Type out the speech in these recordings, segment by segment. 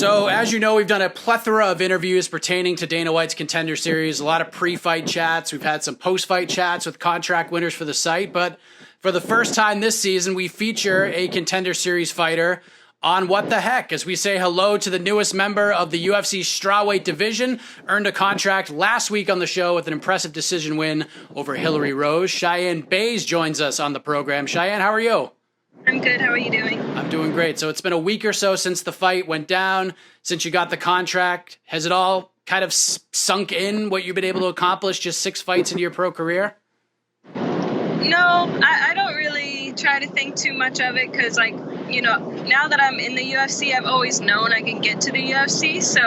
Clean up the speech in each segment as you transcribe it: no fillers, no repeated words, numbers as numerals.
So, as you know, we've done a plethora of interviews pertaining to Dana White's Contender Series, a lot of pre-fight chats. We've had some post-fight chats with contract winners for the site, but for the first time this season, we feature a Contender Series fighter on What the Heck, as we say hello to the newest member of the UFC strawweight division, earned a contract last week on the show with an impressive decision win over Hillary Rose. Cheyanne Buys joins us on the program. Cheyanne, how are you? I'm good. How are you doing? I'm doing great. So it's been a week or so since the fight went down, since you got the contract. Has it all kind of sunk in what you've been able to accomplish just 6 fights into your pro career? No, I don't really try to think too much of it because, like, you know, now that I'm in the UFC, I've always known I can get to the UFC. So,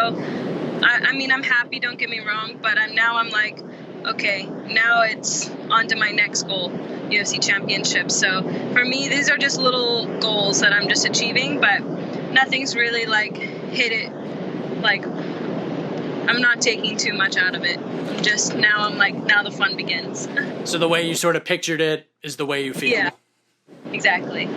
I mean, I'm happy, don't get me wrong, but I'm like, okay, now it's on to my next goal, UFC Championship. So for me, these are just little goals that I'm just achieving, but nothing's really like hit it. Like, I'm not taking too much out of it. I'm like, now the fun begins. So the way you sort of pictured it is the way you feel. Yeah, exactly.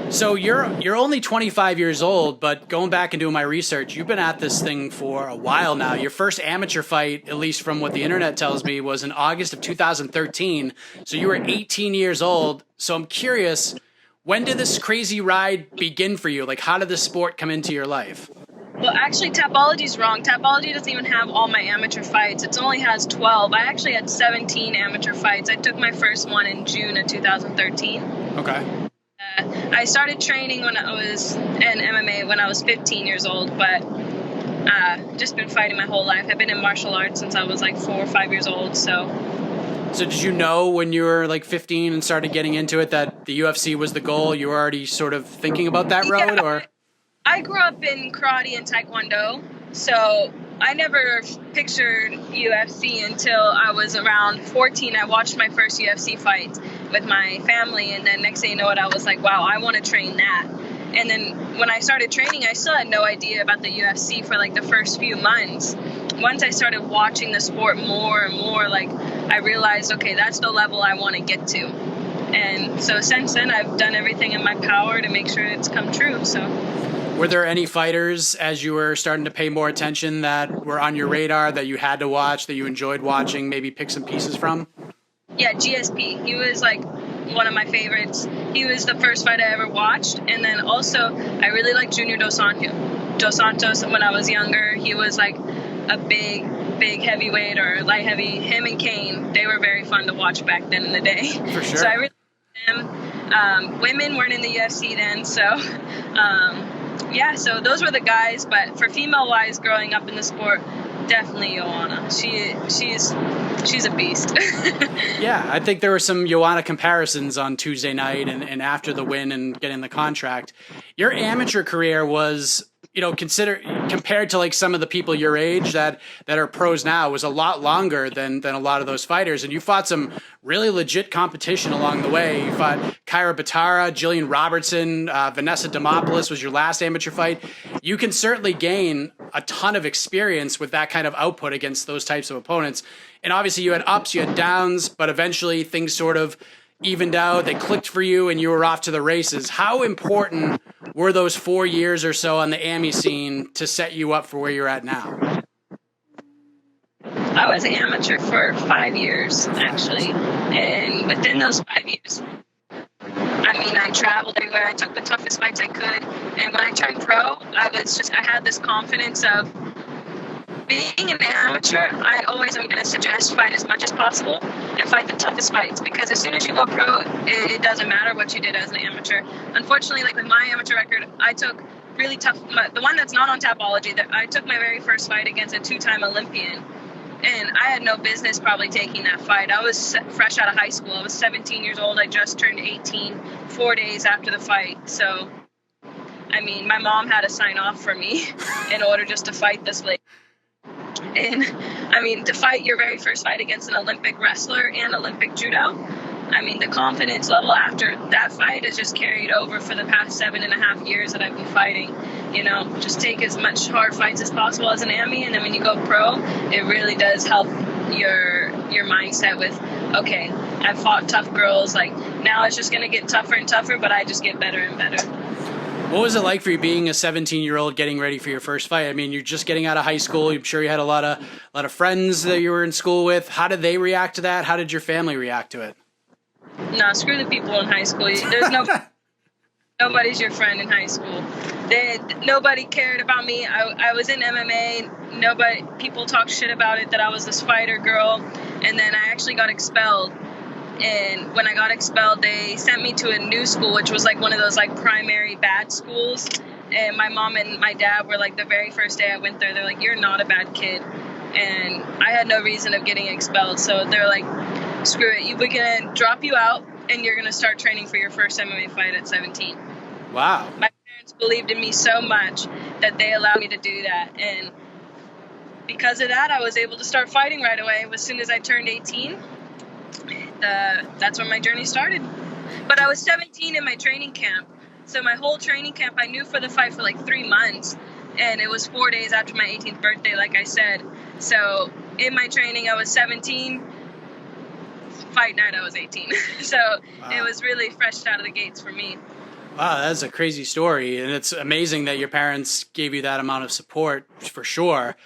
So you're only 25 years old, but going back and doing my research, you've been at this thing for a while now. Your first amateur fight, at least from what the internet tells me, was in August of 2013. So you were 18 years old. So I'm curious, when did this crazy ride begin for you? Like, how did this sport come into your life? Well, actually, Tapology's wrong. Tapology doesn't even have all my amateur fights. It only has 12. I actually had 17 amateur fights. I took my first one in June of 2013. Okay. I started training when I was in MMA when I was 15 years old, but just been fighting my whole life. I've been in martial arts since I was like 4 or 5 years old. So did you know when you were like 15 and started getting into it that the UFC was the goal? You were already sort of thinking about that road, or? I grew up in karate and taekwondo, so I never pictured UFC until I was around 14. I watched my first UFC fight with my family, and then next thing you know it, I was like, wow, I want to train that. And then when I started training, I still had no idea about the UFC for like the first few months. Once I started watching the sport more and more, like, I realized, okay, that's the level I want to get to. And so since then, I've done everything in my power to make sure it's come true. So, were there any fighters as you were starting to pay more attention that were on your radar that you had to watch, that you enjoyed watching, maybe pick some pieces from? Yeah, GSP. He was like one of my favorites. He was the first fight I ever watched. And then also, I really liked Junior Dos Santos when I was younger. He was like a big heavyweight or light heavy. Him and Kane, they were very fun to watch back then in the day. For sure. So I really liked them. Women weren't in the UFC then, so yeah, so those were the guys. But for female-wise, growing up in the sport, definitely Joanna. She's a beast. Yeah, I think there were some Joanna comparisons on Tuesday night and after the win and getting the contract. Your amateur career was, you know, compared to like some of the people your age that are pros now, was a lot longer than a lot of those fighters. And you fought some really legit competition along the way. You fought Kyra Batara, Jillian Robertson, Vanessa Demopoulos was your last amateur fight. You can certainly gain a ton of experience with that kind of output against those types of opponents. And obviously you had ups, you had downs, but eventually things sort of evened out, they clicked for you, and you were off to the races. How important were those 4 years or so on the AMI scene to set you up for where you're at now? I was an amateur for 5 years, actually. And within those 5 years, I mean, I traveled everywhere. I took the toughest fights I could. And when I turned pro, I had this confidence of being an amateur. I always am going to suggest fight as much as possible and fight the toughest fights, because as soon as you go pro, it doesn't matter what you did as an amateur. Unfortunately, like with my amateur record, I took really tough, the one that's not on Tapology, that I took my very first fight against a 2-time Olympian. And I had no business probably taking that fight. I was fresh out of high school. I was 17 years old. I just turned 18 4 days after the fight. So, I mean, my mom had to sign off for me in order just to fight this lady. And, I mean, to fight your very first fight against an Olympic wrestler and Olympic judo, I mean, the confidence level after that fight has just carried over for the past 7.5 years that I've been fighting. You know, just take as much hard fights as possible as an AMI, and then when you go pro, it really does help your mindset with, okay, I've fought tough girls, like, now it's just going to get tougher and tougher, but I just get better and better. What was it like for you being a 17-year-old getting ready for your first fight? I mean, you're just getting out of high school. I'm sure you had a lot of friends that you were in school with. How did they react to that? How did your family react to it? No, screw the people in high school. There's nobody's your friend in high school. Nobody cared about me. I was in MMA. People talked shit about it, that I was this fighter girl. And then I actually got expelled. And when I got expelled, they sent me to a new school, which was like one of those like primary bad schools. And my mom and my dad were like, the very first day I went there, they're like, you're not a bad kid. And I had no reason of getting expelled. So they're like, screw it. We're going to drop you out and you're going to start training for your first MMA fight at 17. Wow. My parents believed in me so much that they allowed me to do that. And because of that, I was able to start fighting right away. As soon as I turned 18, that's when my journey started. But I was 17 in my training camp. So my whole training camp, I knew for the fight for like 3 months. And it was 4 days after my 18th birthday, like I said. So in my training, I was 17. Fight night, I was 18. So wow. It was really fresh out of the gates for me. Wow, that's a crazy story. And it's amazing that your parents gave you that amount of support, for sure.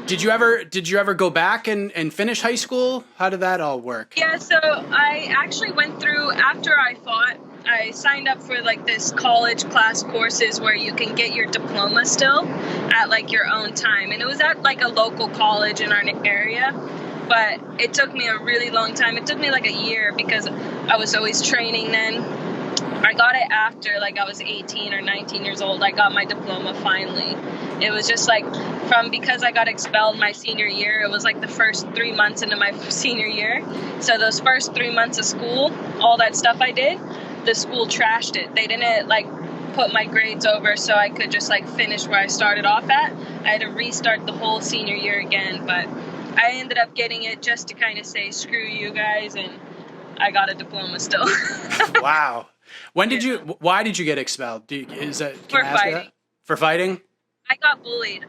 Did you ever go back and finish high school? How did that all work? Yeah, so I actually went through, after I fought, I signed up for like this college class courses where you can get your diploma still at like your own time. And it was at like a local college in our area. But it took me a really long time. It took me like a year because I was always training then. I got it after like I was 18 or 19 years old. I got my diploma finally. It was just like because I got expelled my senior year, it was like the first 3 months into my senior year. So those first 3 months of school, all that stuff I did, the school trashed it. They didn't like put my grades over so I could just like finish where I started off at. I had to restart the whole senior year again, but I ended up getting it just to kind of say, screw you guys, and I got a diploma still. Wow. Why did you get expelled? For fighting. For fighting? I got bullied.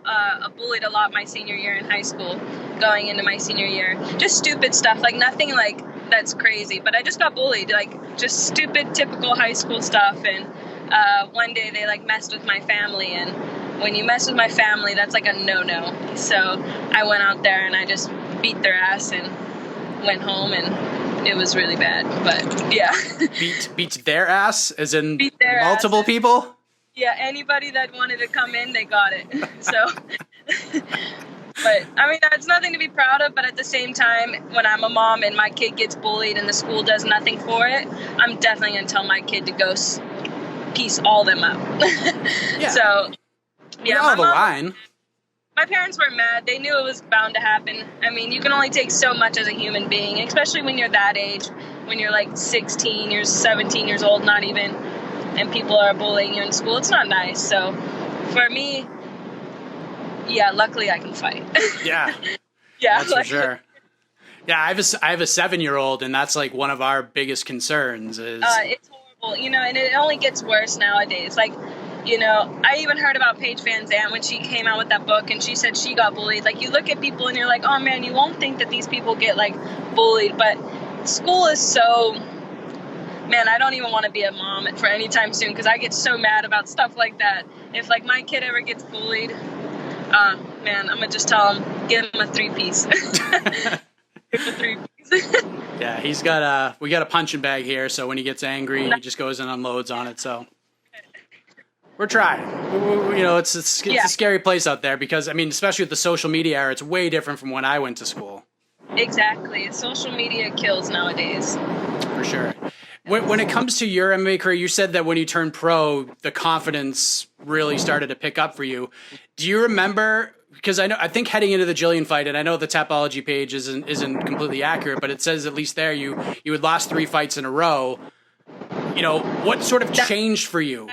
Bullied a lot my senior year in high school, going into my senior year. Just stupid stuff, like nothing like that's crazy, but I just got bullied, like just stupid, typical high school stuff. And one day they like messed with my family, and when you mess with my family, that's like a no-no. So I went out there and I just beat their ass and went home, and it was really bad. But yeah. Beat their ass, as in multiple ass. People? Yeah, anybody that wanted to come in, they got it. So, but I mean, that's nothing to be proud of. But at the same time, when I'm a mom and my kid gets bullied and the school does nothing for it, I'm definitely going to tell my kid to go piece all them up. Yeah. So, yeah. Draw the line. My parents were mad. They knew it was bound to happen. I mean, you can only take so much as a human being, especially when you're that age, when you're like 16 years, 17 years old, not even, and people are bullying you in school. It's not nice. So for me, yeah, luckily I can fight. Yeah. Yeah. That's for sure. Yeah, I have a 7-year-old, and that's like one of our biggest concerns is it's horrible, and it only gets worse nowadays. Like, I even heard about Paige Van Zandt when she came out with that book, and she said she got bullied. Like, you look at people and you're like, oh man, you won't think that these people get like bullied, but school is so, man, I don't even want to be a mom for any time soon because I get so mad about stuff like that. If like my kid ever gets bullied, man, I'm gonna just tell him, give him a 3-piece. Give him a 3-piece. Yeah, we got a punching bag here, so when he gets angry, he just goes and unloads on it. So we're trying. It's a scary place out there because, I mean, especially with the social media era, it's way different from when I went to school. Exactly. Social media kills nowadays. For sure. When it comes to your MMA career, you said that when you turned pro, the confidence really started to pick up for you. Do you remember? Because I think heading into the Jillian fight, and I know the Tapology page isn't completely accurate, but it says at least there you had lost 3 fights in a row. What sort of changed for you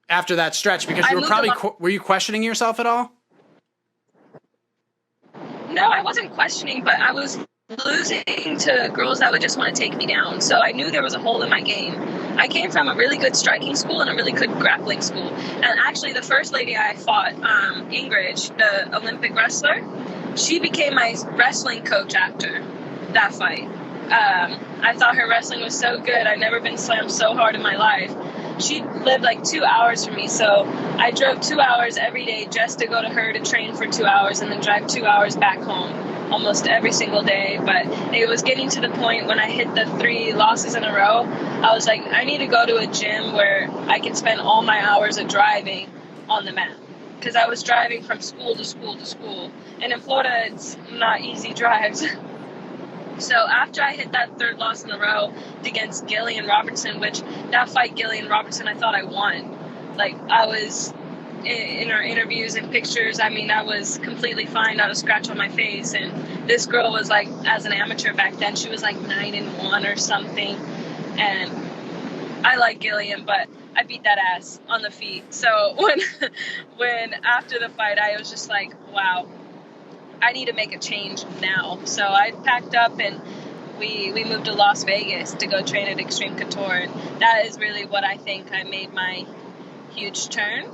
after that stretch? Because you were probably were you questioning yourself at all? No, I wasn't questioning, but I was losing to girls that would just want to take me down. So I knew there was a hole in my game. I came from a really good striking school and a really good grappling school. And actually, the first lady I fought, Ingrid, the Olympic wrestler, she became my wrestling coach after that fight. I thought her wrestling was so good. I'd never been slammed so hard in my life. she lived like 2 hours from me, so I drove 2 hours every day just to go to her to train for 2 hours and then drive 2 hours back home almost every single day. But it was getting to the point when I hit the 3 losses in a row, I was like, I need to go to a gym where I can spend all my hours of driving on the mat, because I was driving from school to school to school, and in Florida it's not easy drives. So after I hit that 3rd loss in a row against Gillian Robertson, which that fight, Gillian Robertson, I thought I won. Like, I was in our interviews and pictures, I mean, I was completely fine, not a scratch on my face. And this girl was like, as an amateur back then, she was like 9-1 or something. And I like Gillian, but I beat that ass on the feet. So when after the fight, I was just like, wow, I need to make a change now. So I packed up and we moved to Las Vegas to go train at Extreme Couture. And that is really what I think I made my huge turn.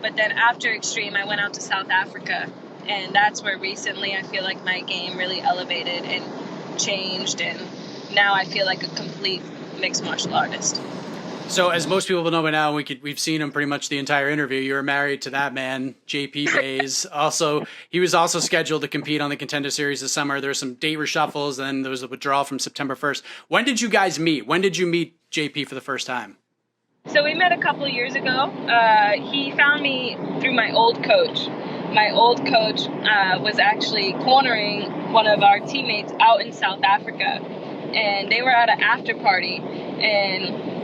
But then after Extreme, I went out to South Africa. And that's where recently I feel like my game really elevated and changed. And now I feel like a complete mixed martial artist. So as most people know by now, we've seen him pretty much the entire interview. You were married to that man, JP Buys. Also, he was also scheduled to compete on the Contender Series this summer. There were some date reshuffles, and then there was a withdrawal from September 1st. When did you guys meet? When did you meet JP for the first time? So we met a couple of years ago. He found me through my old coach. My old coach was actually cornering one of our teammates out in South Africa, and they were at an after party, and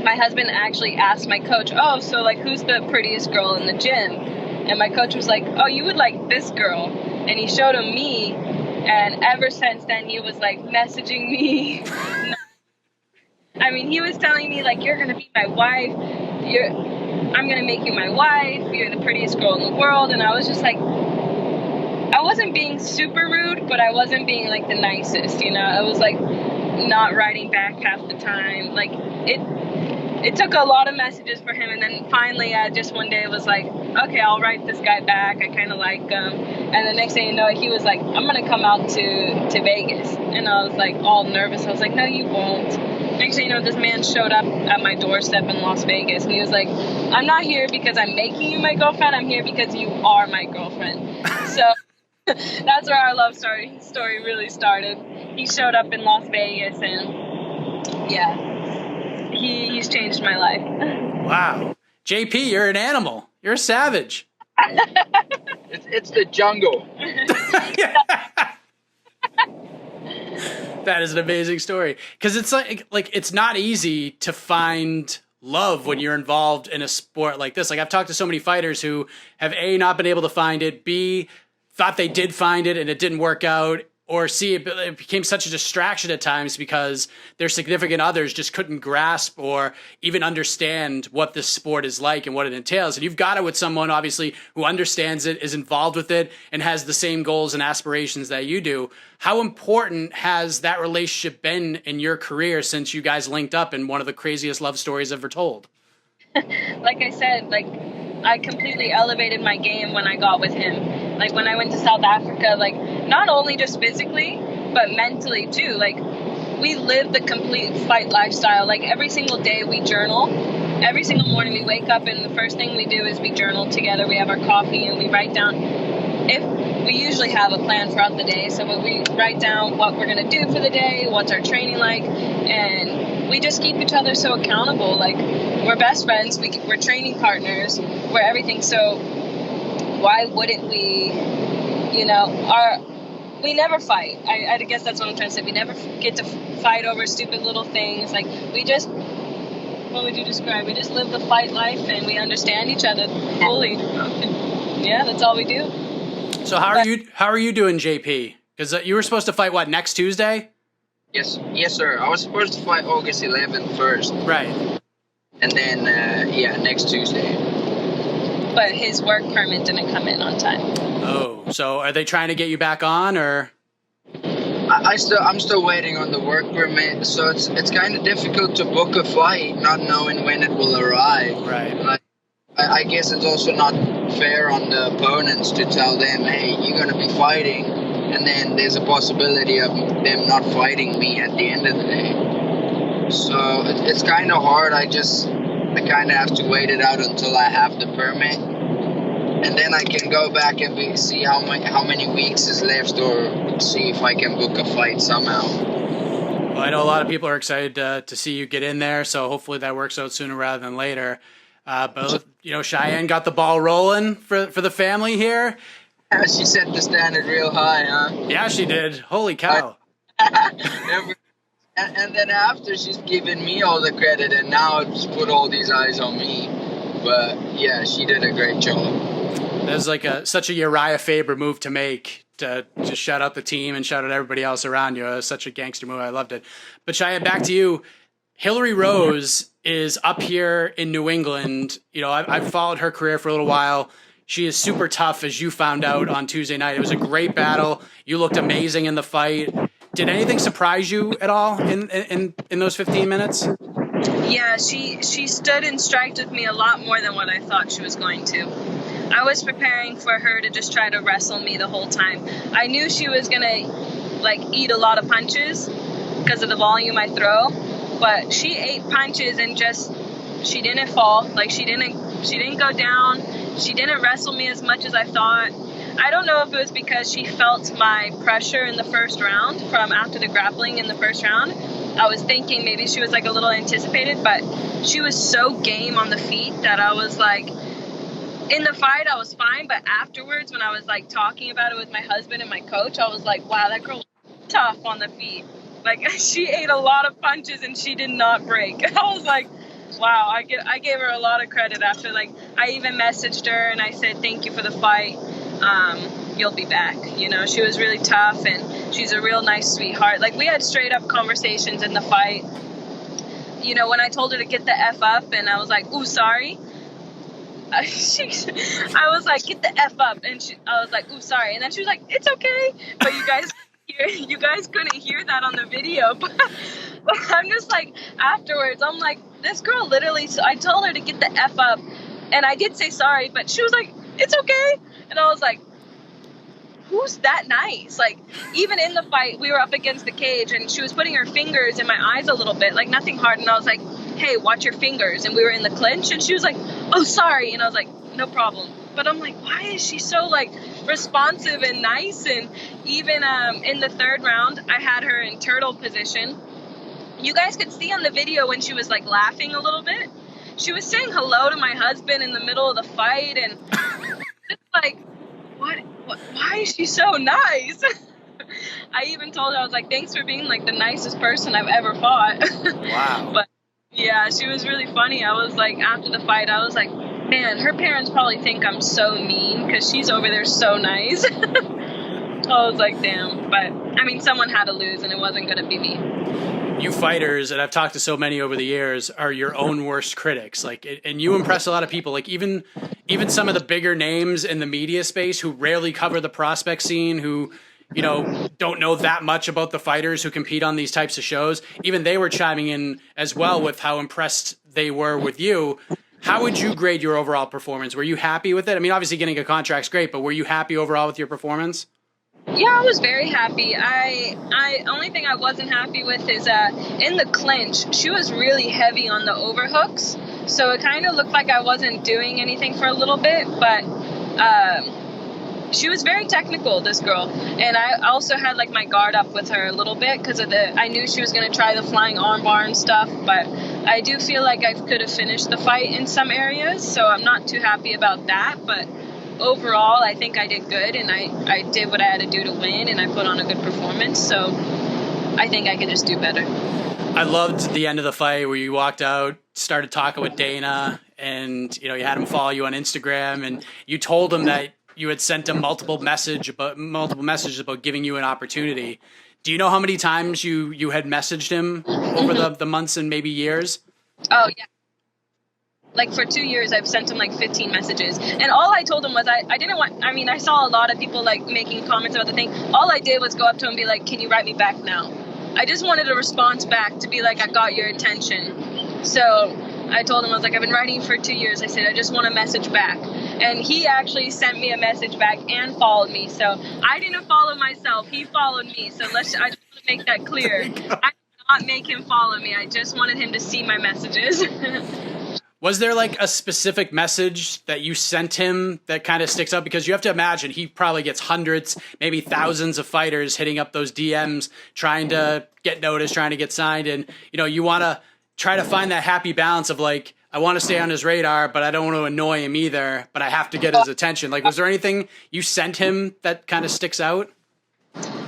my husband actually asked my coach, oh, so like, who's the prettiest girl in the gym? And my coach was like, oh, you would like this girl. And he showed him me. And ever since then, he was like messaging me. I mean, he was telling me like, you're going to be my wife. I'm going to make you my wife. You're the prettiest girl in the world. And I was just like, I wasn't being super rude, but I wasn't being like the nicest, you know? I was like not writing back half the time. Like it took a lot of messages for him, and then finally I just one day was like, okay, I'll write this guy back. I kind of like him. And the next thing you know, he was like, I'm going to come out to Vegas. And I was like all nervous. I was like, no, you won't. Next thing you know, this man showed up at my doorstep in Las Vegas, and he was like, I'm not here because I'm making you my girlfriend. I'm here because you are my girlfriend. So that's where our love story really started. He showed up in Las Vegas, and yeah. He's changed my life. Wow. JP, you're an animal. You're a savage. It's the jungle. That is an amazing story. Because it's like it's not easy to find love when you're involved in a sport like this. Like, I've talked to so many fighters who have A, not been able to find it, B, thought they did find it and it didn't work out, or C, it became such a distraction at times because their significant others just couldn't grasp or even understand what this sport is like and what it entails. And you've got it with someone, obviously, who understands it, is involved with it, and has the same goals and aspirations that you do. How important has that relationship been in your career since you guys linked up in one of the craziest love stories ever told? Like I said, like, I completely elevated my game when I got with him. Like, when I went to South Africa, like, not only just physically, but mentally too. Like, we live the complete fight lifestyle. Like, every single day we journal. Every single morning we wake up, and the first thing we do is we journal together. We have our coffee and we write down, if we usually have a plan throughout the day. So we write down what we're going to do for the day, what's our training like, and we just keep each other so accountable. Like, we're best friends, we're training partners, we're everything. So why wouldn't we, you know, we never fight. I guess that's what I'm trying to say. We never get to fight over stupid little things. Like, we just, what would you describe? We just live the fight life, and we understand each other fully. Yeah, that's all we do. So how are you doing, JP? Because you were supposed to fight, what, next Tuesday? Yes, sir. I was supposed to fight August 11th first. Right. And then, next Tuesday. But his work permit didn't come in on time. Oh, so are they trying to get you back on, or? I'm still waiting on the work permit, so it's kind of difficult to book a fight not knowing when it will arrive. Right. Like, I guess it's also not fair on the opponents to tell them, hey, you're going to be fighting, and then there's a possibility of them not fighting me at the end of the day. So it's kind of hard. I I kind of have to wait it out until I have the permit, and then I can go back and see how many weeks is left, or see if I can book a fight somehow. Well, I know a lot of people are excited to see you get in there, so hopefully that works out sooner rather than later. But Cheyanne got the ball rolling for the family here. Yeah, she set the standard real high, huh? Yeah, she did. Holy cow. And then after, she's given me all the credit, and now it's put all these eyes on me. But yeah, she did a great job. That was like such a Uriah Faber move to make, to just shout out the team and shout out everybody else around you. It was such a gangster move. I loved it. But Cheyanne, back to you. Hillary Rose is up here in New England. I've followed her career for a little while. She is super tough, as you found out on Tuesday night. It was a great battle. You looked amazing in the fight. Did anything surprise you at all in those 15 minutes? Yeah, she stood and striked with me a lot more than what I thought she was going to. I was preparing for her to just try to wrestle me the whole time. I knew she was gonna eat a lot of punches because of the volume I throw, but she ate punches and she didn't fall. She didn't go down. She didn't wrestle me as much as I thought. I don't know if it was because she felt my pressure in the first round from after the grappling in the first round. I was thinking maybe she was a little anticipated, but she was so game on the feet that I was in the fight I was fine, but afterwards when I was talking about it with my husband and my coach, I was like, wow, that girl was tough on the feet. She ate a lot of punches and she did not break. I was like, wow, I gave her a lot of credit after. I even messaged her and I said, thank you for the fight. You'll be back. She was really tough and she's a real nice sweetheart. We had straight up conversations in the fight. When I told her to get the F up and I was like, ooh, sorry. I was like, get the F up. And I was like, ooh, sorry. And then she was like, it's okay. But you guys couldn't hear that on the video. But I'm just afterwards, I'm like, this girl literally, so I told her to get the F up. And I did say sorry, but she was like, it's okay. And I was like, who's that nice? Even in the fight, we were up against the cage and she was putting her fingers in my eyes a little bit, nothing hard. And I was like, hey, watch your fingers. And we were in the clinch and she was like, oh, sorry. And I was like, no problem. But I'm like, why is she so responsive and nice? And even in the third round, I had her in turtle position. You guys could see on the video when she was laughing a little bit. She was saying hello to my husband in the middle of the fight. And it's what, why is she so nice? I even told her, I was like, thanks for being the nicest person I've ever fought. Wow. But yeah, she was really funny. I was after the fight, I was like, man, her parents probably think I'm so mean because she's over there so nice. I was like, damn. But someone had to lose and it wasn't going to be me. You fighters, and I've talked to so many over the years, are your own worst critics. And you impress a lot of people. Even some of the bigger names in the media space who rarely cover the prospect scene, who don't know that much about the fighters who compete on these types of shows. Even they were chiming in as well with how impressed they were with you. How would you grade your overall performance? Were you happy with it? Obviously getting a contract's great, but were you happy overall with your performance? Yeah, I was very happy. I only thing I wasn't happy with is in the clinch, she was really heavy on the overhooks. So it kind of looked like I wasn't doing anything for a little bit, but she was very technical, this girl. And I also had my guard up with her a little bit because I knew she was going to try the flying armbar and stuff, but I do feel like I could have finished the fight in some areas, so I'm not too happy about that, but overall, I think I did good, and I did what I had to do to win, and I put on a good performance, so I think I could just do better. I loved the end of the fight where you walked out, started talking with Dana, and you had him follow you on Instagram, and you told him that you had sent him multiple messages about giving you an opportunity. Do you know how many times you had messaged him over the months and maybe years? Oh, yeah. For 2 years, I've sent him 15 messages. And all I told him was I didn't want, I saw a lot of people making comments about the thing. All I did was go up to him and be like, can you write me back now? I just wanted a response back to be like, I got your attention. So I told him, I was like, I've been writing for 2 years. I said, I just want a message back. And he actually sent me a message back and followed me. So I didn't follow myself. He followed me. So I just want to make that clear. I did not make him follow me. I just wanted him to see my messages. Was there like a specific message that you sent him that kind of sticks out? Because you have to imagine he probably gets hundreds, maybe thousands of fighters hitting up those DMs, trying to get noticed, trying to get signed. And, you know, you want to try to find that happy balance of like, I want to stay on his radar, but I don't want to annoy him either, but I have to get his attention. Like, was there anything you sent him that kind of sticks out?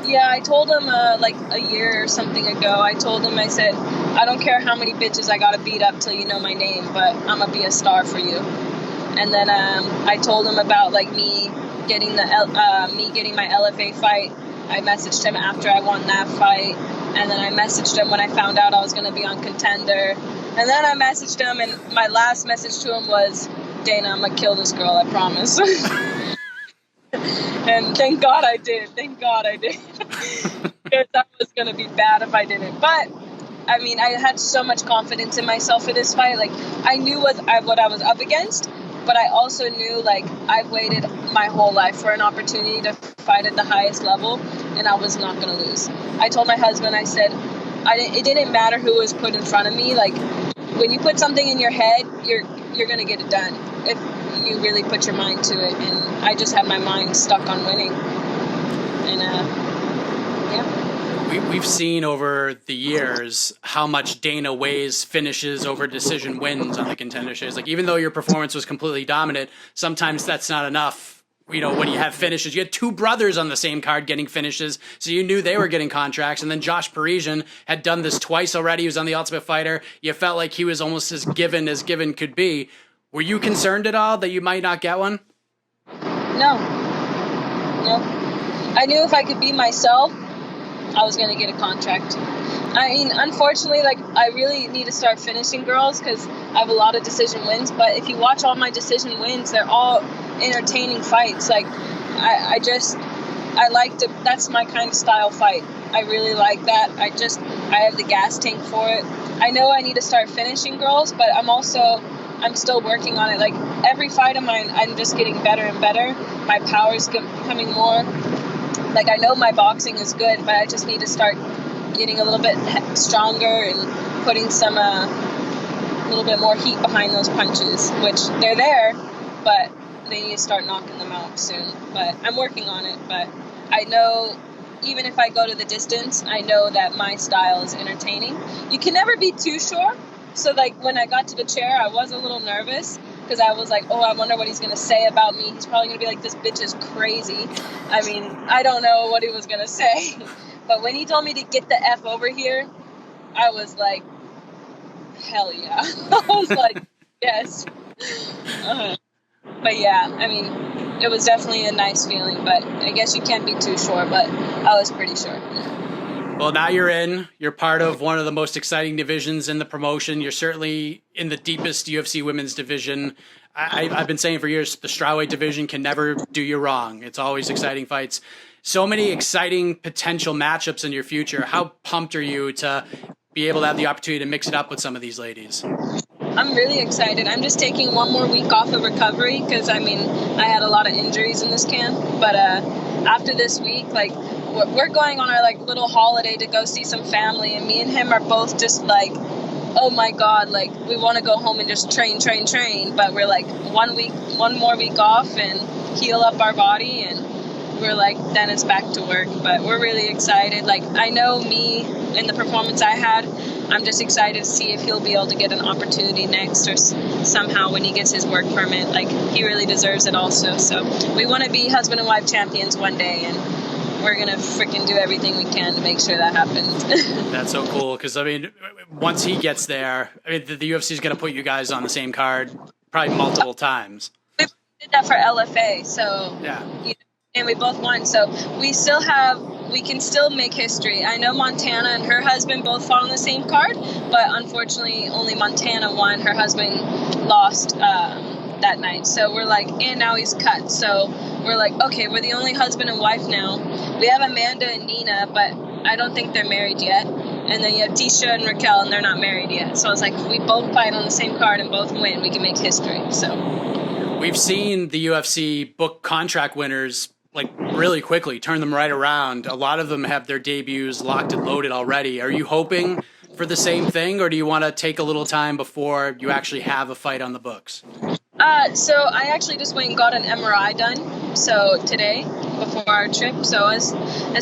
Yeah, I told him like a year or something ago, I told him, I said, I don't care how many bitches I got to beat up till you know my name, but I'm going to be a star for you. And then I told him about like me getting my LFA fight. I messaged him after I won that fight. And then I messaged him when I found out I was going to be on Contender. And then I messaged him, and my last message to him was, Dana, I'm going to kill this girl, I promise. And thank God I did. Thank God I did. Because that was going to be bad if I didn't. But, I mean, I had so much confidence in myself for this fight. Like, I knew what I was up against, but I also knew, like, I've waited my whole life for an opportunity to fight at the highest level, and I was not going to lose. I told my husband, I said, it didn't matter who was put in front of me. Like, when you put something in your head, you're going to get it done if you really put your mind to it. And I just had my mind stuck on winning. And, yeah. We've seen over the years how much Dana weighs finishes over decision wins on the Contender Series. Like, even though your performance was completely dominant, sometimes that's not enough. You know, when you have finishes, you had two brothers on the same card getting finishes, so you knew they were getting contracts. And then Josh Parisian had done this twice already. He was on The Ultimate Fighter. You felt like he was almost as given could be. Were you concerned at all that you might not get one? No. I knew if I could be myself, I was going to get a contract. I mean, unfortunately, like, I really need to start finishing girls because I have a lot of decision wins. But if you watch all my decision wins, they're all entertaining fights. Like, that's my kind of style fight. I really like that. I have the gas tank for it. I know I need to start finishing girls, but I'm still working on it. Like, every fight of mine, I'm just getting better and better. My power's becoming more. Like, I know my boxing is good, but I just need to start getting a little bit stronger and putting some a little bit more heat behind those punches, which they're there, but they need to start knocking them out soon. But I'm working on it. But I know even if I go to the distance, I know that my style is entertaining. You can never be too sure. So, like, when I got to the chair, I was a little nervous because I was like, oh, I wonder what he's going to say about me. He's probably going to be like, this bitch is crazy. I mean, I don't know what he was going to say. But when he told me to get the F over here, I was like, hell yeah. I was like, yes. But yeah, I mean, it was definitely a nice feeling, but I guess you can't be too sure, but I was pretty sure. Well, now you're part of one of the most exciting divisions in the promotion. You're certainly in the deepest UFC women's division. I've been saying for years, the strawweight division can never do you wrong. It's always exciting fights. So many exciting potential matchups in your future. How pumped are you to be able to have the opportunity to mix it up with some of these ladies? I'm really excited. I'm just taking one more week off of recovery because, I mean, I had a lot of injuries in this camp. But after this week, like, we're going on our, like, little holiday to go see some family. And me and him are both just like, oh, my God, like, we want to go home and just train. But we're like, one more week off and heal up our body. And we're like, then it's back to work. But we're really excited. Like, I know me and the performance I had, I'm just excited to see if he'll be able to get an opportunity next or somehow when he gets his work permit. Like, he really deserves it also. So we want to be husband and wife champions one day, and we're going to freaking do everything we can to make sure that happens. That's so cool because, I mean, once he gets there, I mean, the UFC is going to put you guys on the same card probably multiple times. We did that for LFA, so yeah. You know, and we both won. So we can still make history. I know Montana and her husband both fought on the same card, but unfortunately only Montana won. Her husband lost that night. So we're like, and now he's cut. So we're like, okay, we're the only husband and wife now. We have Amanda and Nina, but I don't think they're married yet. And then you have Tisha and Raquel, and they're not married yet. So I was like, if we both fight on the same card and both win, we can make history. So we've seen the UFC book contract winners like really quickly, turn them right around. A lot of them have their debuts locked and loaded already. Are you hoping for the same thing, or do you want to take a little time before you actually have a fight on the books? So I actually just went and got an MRI done. So today, before our trip. So as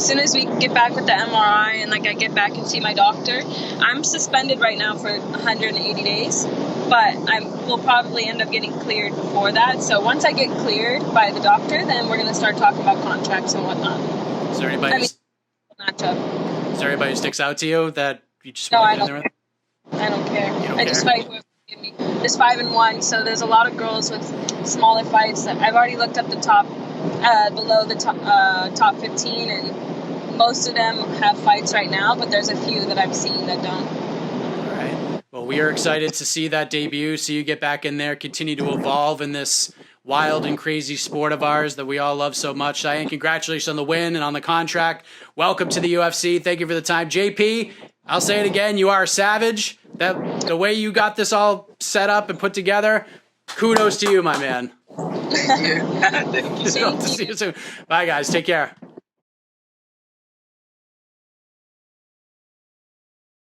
soon as we get back with the MRI and like I get back and see my doctor, I'm suspended right now for 180 days. But I will probably end up getting cleared before that. So once I get cleared by the doctor, then we're going to start talking about contracts and whatnot. Is there anybody? Is there anybody who sticks out to you that you just no, want I to don't get in there care. I don't care. Don't I care? just fight whoever give me. There's 5-1, so there's a lot of girls with smaller fights. I've already looked up the top, below the top 15, and most of them have fights right now, but there's a few that I've seen that don't. All right. Well, we are excited to see that debut, see you get back in there, continue to evolve in this wild and crazy sport of ours that we all love so much. Cheyanne, congratulations on the win and on the contract. Welcome to the UFC. Thank you for the time. JP, I'll say it again, you are a savage. The way you got this all set up and put together, kudos to you, my man. Thank you. Hope to see you soon. Bye, guys. Take care.